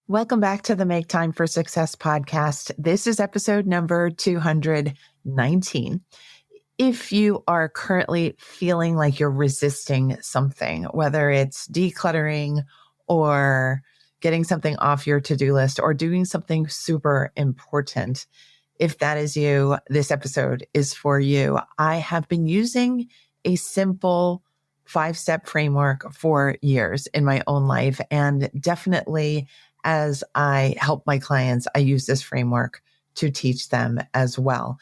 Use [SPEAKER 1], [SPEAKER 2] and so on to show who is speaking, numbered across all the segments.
[SPEAKER 1] Welcome back to the Make Time for Success podcast. This is episode number 219. If you are currently feeling like you're resisting something, whether it's decluttering or getting something off your to-do list or doing something super important, if that is you, this episode is for you. I have been using a simple 5-step framework for years in my own life, and definitely as I help my clients, I use this framework to teach them as well.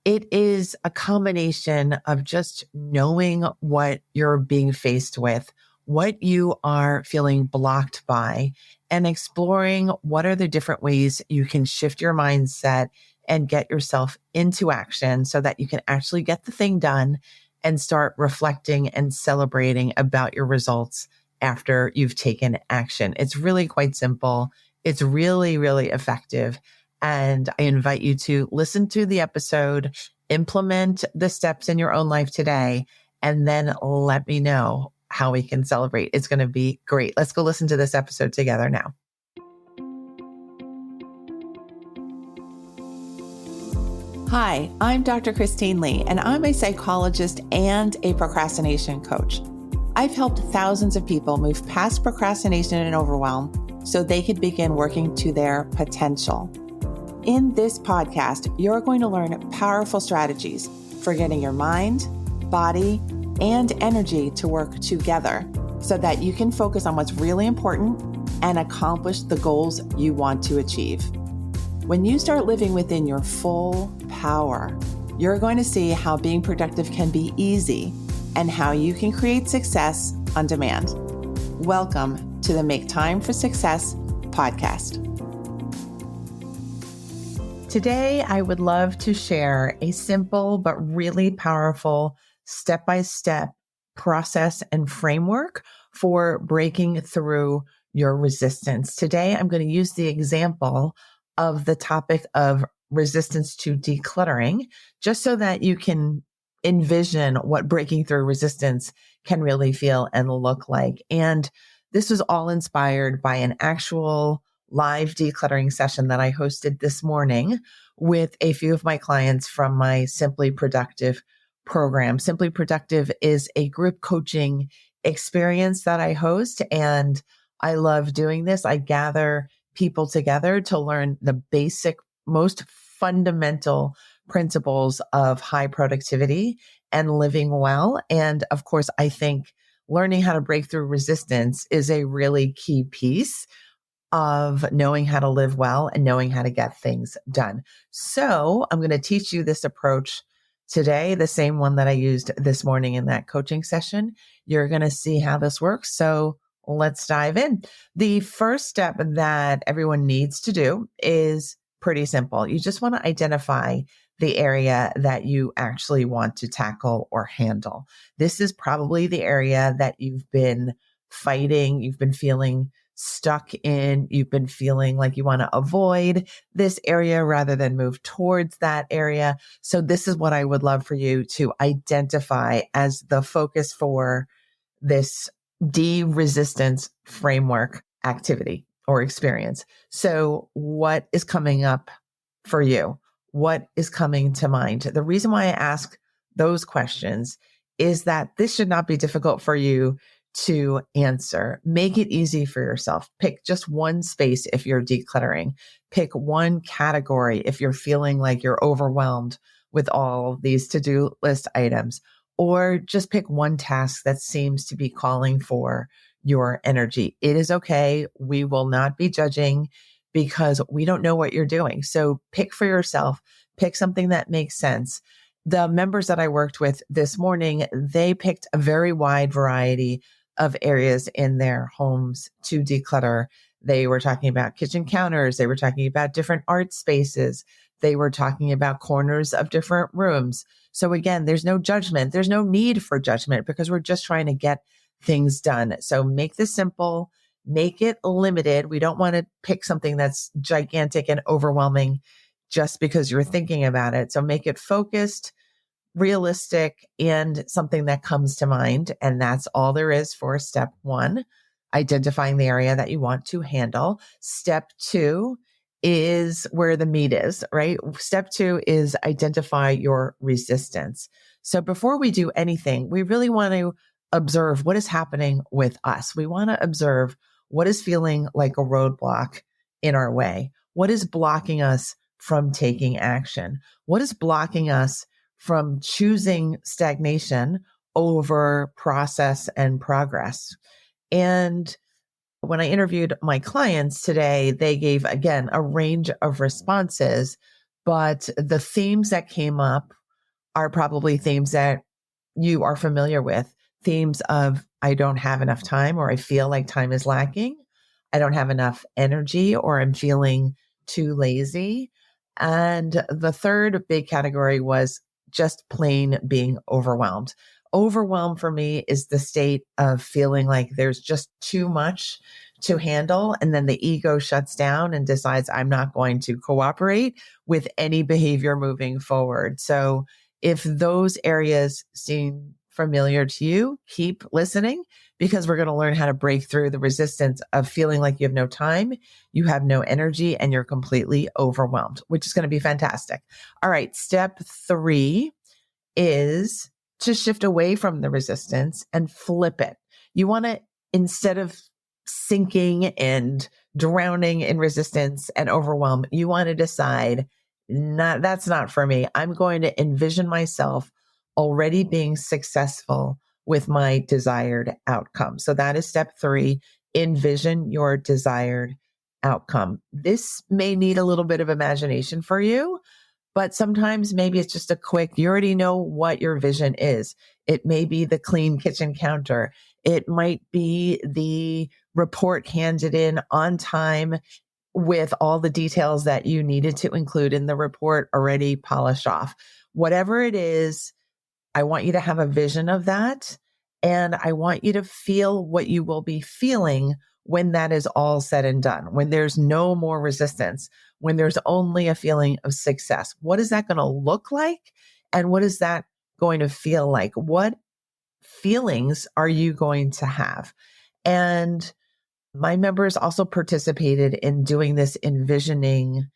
[SPEAKER 1] It is a combination of just knowing what you're being faced with, what you are feeling blocked by, and exploring what are the different ways you can shift your mindset and get yourself into action so that you can actually get the thing done and start reflecting and celebrating about your results after you've taken action. It's really quite simple. It's really, really effective. And I invite you to listen to the episode, implement the steps in your own life today, and then let me know how we can celebrate. It's going to be great. Let's go listen to this episode together now. Hi, I'm Dr. Christine Lee, and I'm a psychologist and a procrastination coach. I've helped thousands of people move past procrastination and overwhelm so they could begin working to their potential. In this podcast, you're going to learn powerful strategies for getting your mind, body, and energy to work together so that you can focus on what's really important and accomplish the goals you want to achieve. When you start living within your full power, you're going to see how being productive can be easy and how you can create success on demand. Welcome to the Make Time for Success podcast. Today, I would love to share a simple but really powerful step-by-step process and framework for breaking through your resistance. Today, I'm going to use the example of the topic of resistance to decluttering, just so that you can envision what breaking through resistance can really feel and look like. And this was all inspired by an actual live decluttering session that I hosted this morning with a few of my clients from my Simply Productive program. Simply Productive is a group coaching experience that I host, and I love doing this. I gather people together to learn the basic, most fundamental principles of high productivity and living well. And of course, I think learning how to break through resistance is a really key piece of knowing how to live well and knowing how to get things done. So I'm going to teach you this approach today, the same one that I used this morning in that coaching session. You're going to see how this works. So let's dive in. The first step that everyone needs to do is pretty simple. You just want to identify the area that you actually want to tackle or handle. This is probably the area that you've been fighting, you've been feeling stuck in, you've been feeling like you want to avoid this area rather than move towards that area. So this is what I would love for you to identify as the focus for this de-resistance framework activity or experience. So what is coming up for you? What is coming to mind? The reason why I ask those questions is that this should not be difficult for you to answer. Make it easy for yourself. Pick just one space if you're decluttering. Pick one category if you're feeling like you're overwhelmed with all these to-do list items. Or just pick one task that seems to be calling for your energy. It is okay. We will not be judging because we don't know what you're doing. So pick for yourself, pick something that makes sense. The members that I worked with this morning, they picked a very wide variety of areas in their homes to declutter. They were talking about kitchen counters. They were talking about different art spaces. They were talking about corners of different rooms. So again, there's no judgment. There's no need for judgment because we're just trying to get things done. So make this simple, make it limited. We don't want to pick something that's gigantic and overwhelming just because you're thinking about it. So make it focused, realistic, and something that comes to mind. And that's all there is for step one. identifying the area that you want to handle. Step 2 is where the meat is, right? Step 2 is identify your resistance. So before we do anything, we really want to observe what is happening with us. We want to observe what is feeling like a roadblock in our way. What is blocking us from taking action? What is blocking us from choosing stagnation over process and progress? And when I interviewed my clients today, they gave, again, a range of responses, but the themes that came up are probably themes that you are familiar with. Themes of, I don't have enough time, or I feel like time is lacking. I don't have enough energy, or I'm feeling too lazy. And the third big category was just plain being overwhelmed. Overwhelmed for me is the state of feeling like there's just too much to handle. And then the ego shuts down and decides I'm not going to cooperate with any behavior moving forward. So if those areas seem familiar to you, keep listening, because we're going to learn how to break through the resistance of feeling like you have no time, you have no energy, and you're completely overwhelmed, which is going to be fantastic. All right. Step 3 is to shift away from the resistance and flip it. You want to, instead of sinking and drowning in resistance and overwhelm, you want to decide, that's not for me. I'm going to envision myself already being successful with my desired outcome. So that is step 3, envision your desired outcome. This may need a little bit of imagination for you, but sometimes maybe it's just a quick, you already know what your vision is. It may be the clean kitchen counter. It might be the report handed in on time with all the details that you needed to include in the report already polished off. Whatever it is, I want you to have a vision of that. And I want you to feel what you will be feeling when that is all said and done, when there's no more resistance, when there's only a feeling of success. What is that going to look like? And what is that going to feel like? What feelings are you going to have? And my members also participated in doing this envisioning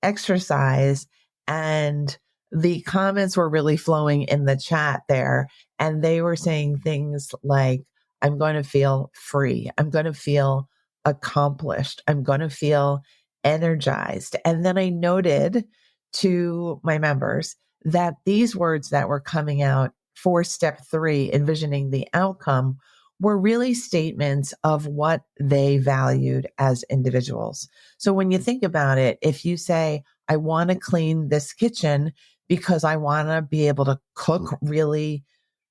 [SPEAKER 1] exercise, and the comments were really flowing in the chat there. And they were saying things like, I'm going to feel free. I'm going to feel accomplished. I'm going to feel energized. And then I noted to my members that these words that were coming out for step 3, envisioning the outcome, were really statements of what they valued as individuals. So when you think about it, if you say, I want to clean this kitchen because I want to be able to cook really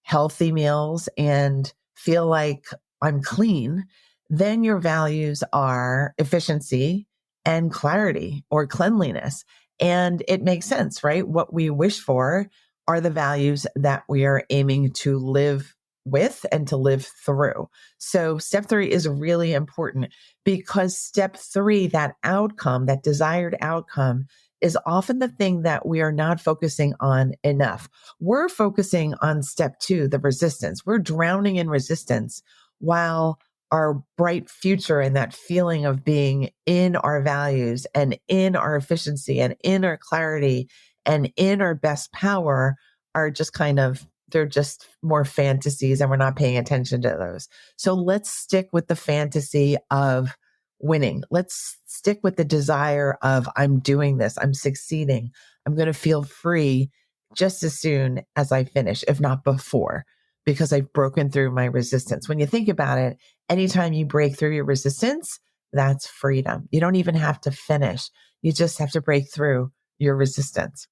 [SPEAKER 1] healthy meals and feel like I'm clean, then your values are efficiency and clarity or cleanliness. And it makes sense, right? What we wish for are the values that we are aiming to live with and to live through. So step 3 is really important, because step 3, that outcome, that desired outcome, is often the thing that we are not focusing on enough. We're focusing on step 2, the resistance. We're drowning in resistance, while our bright future and that feeling of being in our values and in our efficiency and in our clarity and in our best power are just kind of, they're just more fantasies, and we're not paying attention to those. So let's stick with the fantasy of winning. Let's stick with the desire of, I'm doing this, I'm succeeding, I'm going to feel free just as soon as I finish, if not before, because I've broken through my resistance. When you think about it, anytime you break through your resistance, that's freedom. You don't even have to finish. You just have to break through your resistance.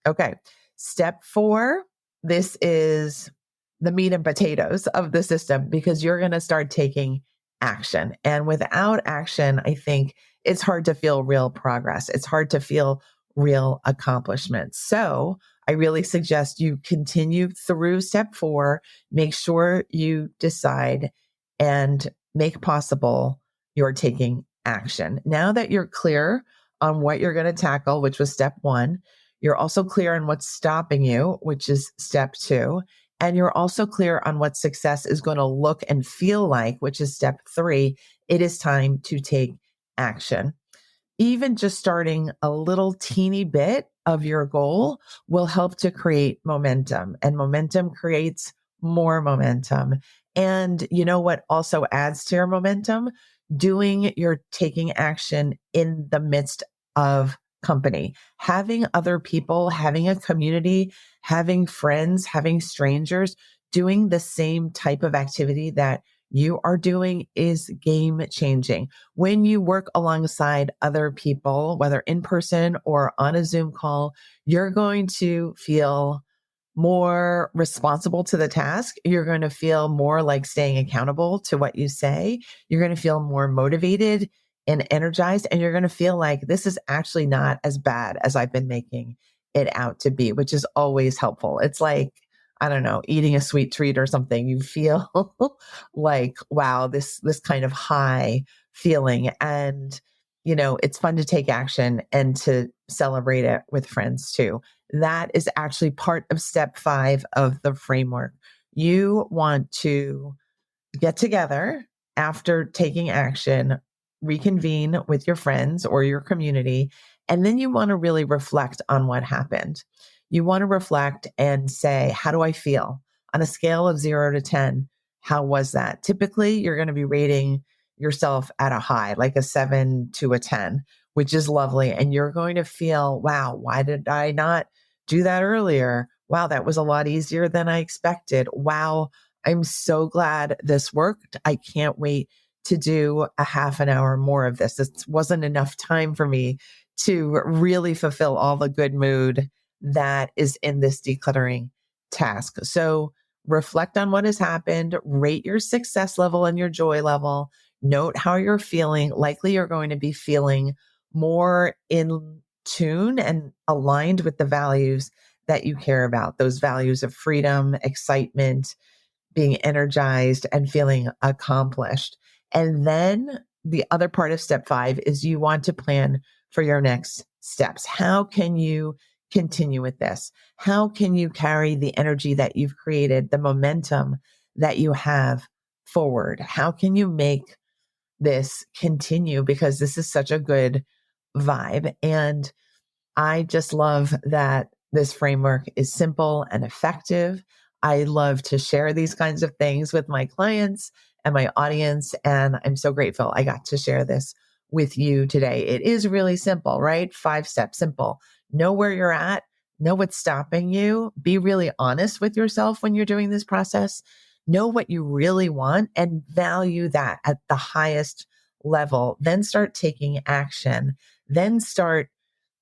[SPEAKER 1] Okay. Step 4, this is the meat and potatoes of the system, because you're going to start taking action. And without action, I think it's hard to feel real progress. It's hard to feel real accomplishment. So I really suggest you continue through step 4. Make sure you decide and make possible you're taking action. Now that you're clear on what you're going to tackle, which was step 1, you're also clear on what's stopping you, which is step 2. and you're also clear on what success is going to look and feel like, which is step 3, it is time to take action. Even just starting a little teeny bit of your goal will help to create momentum, and momentum creates more momentum. And you know what also adds to your momentum? Doing your taking action in the midst of company, having other people, having a community, having friends, having strangers doing the same type of activity that you are doing is game changing. When you work alongside other people, whether in person or on a Zoom call, you're going to feel more responsible to the task. You're going to feel more like staying accountable to what you say. You're going to feel more motivated and energized, and you're going to feel like this is actually not as bad as I've been making it out to be, which is always helpful. It's like, I don't know, eating a sweet treat or something. You feel like, wow, this kind of high feeling. And, it's fun to take action and to celebrate it with friends too. That is actually part of step 5 of the framework. You want to get together after taking action, reconvene with your friends or your community, and then you want to really reflect on what happened. You want to reflect and say, how do I feel? On a scale of 0 to 10, how was that? Typically, you're going to be rating yourself at a high, like a 7 to a 10, which is lovely. And you're going to feel, wow, why did I not do that earlier? Wow, that was a lot easier than I expected. Wow, I'm so glad this worked. I can't wait to do a half an hour more of this. This wasn't enough time for me to really fulfill all the good mood that is in this decluttering task. So reflect on what has happened, rate your success level and your joy level, note how you're feeling. Likely you're going to be feeling more in tune and aligned with the values that you care about, those values of freedom, excitement, being energized and feeling accomplished. And then the other part of step 5 is you want to plan for your next steps. How can you continue with this? How can you carry the energy that you've created, the momentum that you have forward? How can you make this continue? Because this is such a good vibe. And I just love that this framework is simple and effective. I love to share these kinds of things with my clients and my audience. And I'm so grateful I got to share this with you today. It is really simple, right? 5 steps, simple. Know where you're at, know what's stopping you, be really honest with yourself when you're doing this process, know what you really want and value that at the highest level. Then start taking action. Then start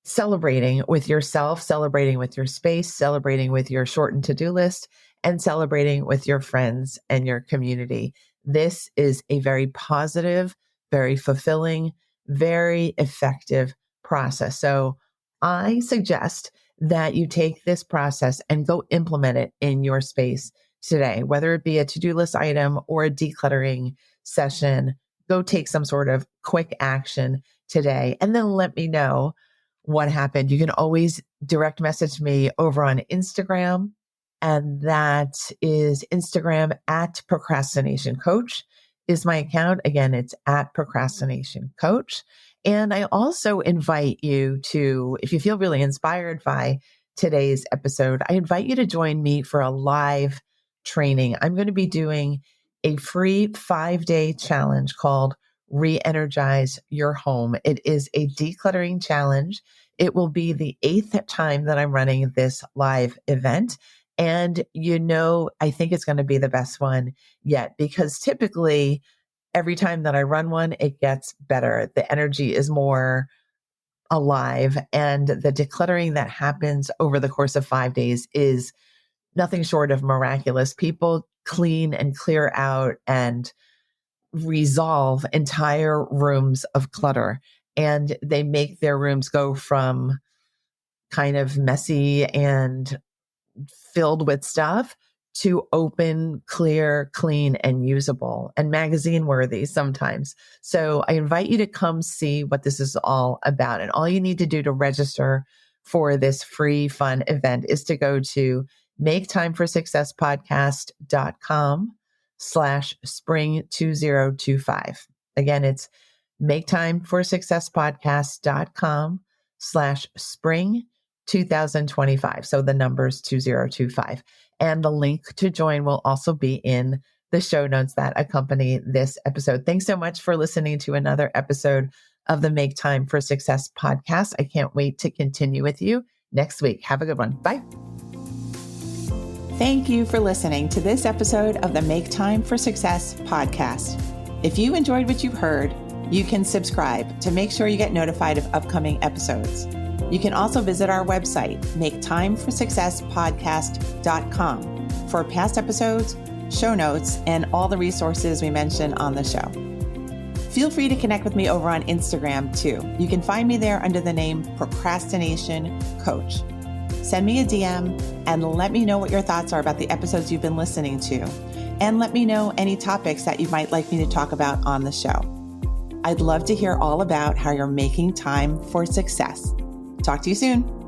[SPEAKER 1] celebrating with yourself, celebrating with your space, celebrating with your shortened to-do list, and celebrating with your friends and your community. This is a very positive, very fulfilling, very effective process. So I suggest that you take this process and go implement it in your space today, whether it be a to-do list item or a decluttering session. Go take some sort of quick action today and then let me know what happened. You can always direct message me over on Instagram, and that is Instagram at procrastination coach is my account. Again, it's at procrastination coach. And I also invite you to, if you feel really inspired by today's episode, I invite you to join me for a live training. I'm going to be doing a free 5-day challenge called Reenergize Your Home. It is a decluttering challenge. It will be the 8th time that I'm running this live event. And I think it's going to be the best one yet, because typically every time that I run one, it gets better. The energy is more alive, and the decluttering that happens over the course of 5 days is nothing short of miraculous. People clean and clear out and resolve entire rooms of clutter, and they make their rooms go from kind of messy and filled with stuff to open, clear, clean, and usable and magazine worthy sometimes. So I invite you to come see what this is all about. And all you need to do to register for this free, fun event is to go to maketimeforsuccesspodcast.com/spring2025. Again, it's maketimeforsuccesspodcast.com/spring2025. So the number's 2025. And the link to join will also be in the show notes that accompany this episode. Thanks so much for listening to another episode of the Make Time for Success podcast. I can't wait to continue with you next week. Have a good one. Bye. Thank you for listening to this episode of the Make Time for Success podcast. If you enjoyed what you've heard, you can subscribe to make sure you get notified of upcoming episodes. You can also visit our website, maketimeforsuccesspodcast.com, for past episodes, show notes, and all the resources we mention on the show. Feel free to connect with me over on Instagram too. You can find me there under the name Procrastination Coach. Send me a DM and let me know what your thoughts are about the episodes you've been listening to. And let me know any topics that you might like me to talk about on the show. I'd love to hear all about how you're making time for success. Talk to you soon.